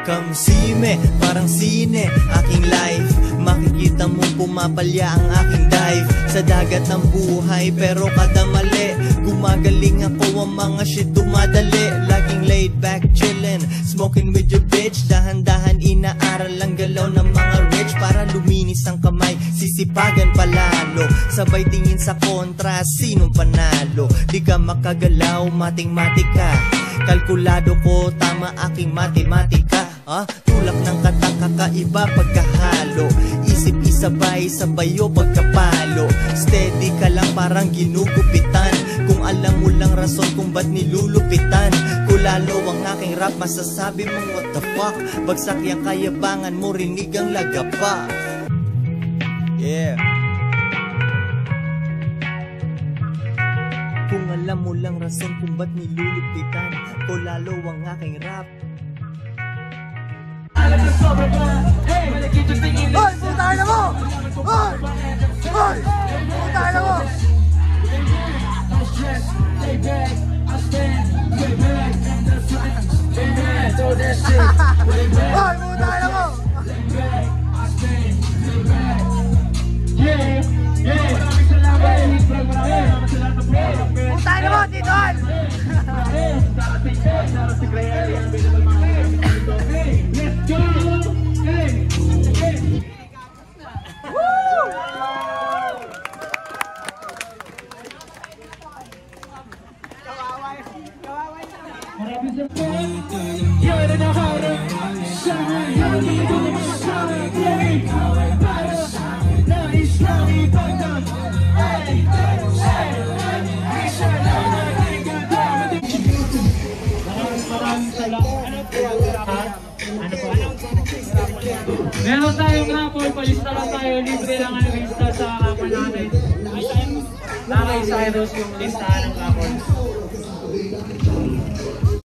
Come see me, parang sine, aking life. Makikita mong pumapalya ang aking dive sa dagat ng buhay, pero kada mali gumagaling ako, ang mga shit dumadali. Laging laid back, chillin', smoking with your bitch. Dahan-dahan inaaral ang galaw ng mga rich para luminis ang kamay, sisipagan palalo. Sabay tingin sa kontra, sinong panalo? Di ka makagalaw, mating-matika. Kalkulado ko, tama aking matematika. Tulak ng kata, kakaiba pagkahalo. Isip isabay, sabayo pagkapalo. Steady ka lang parang ginugupitan. Kung alam mo lang rason kung ba't nilulupitan. Kulalo ang aking rap, masasabi mong what the fuck. Bagsak yung kayabangan mo, rinig ang lagapa. Yeah. Kung alam mo lang rason kung ba't nilulupitan. Kulalo ang aking rap. Hoy! Putahan na mo! Hoy! Hoy! Putahan na mo! Hoy! Putahan na mo! Putahan na mo, Titoan! Let's go! Meron tayong raffle, palista lang tayo, libre lang ang lista sa raffle natin. Nakay Cyrus yung listahan ng raffle.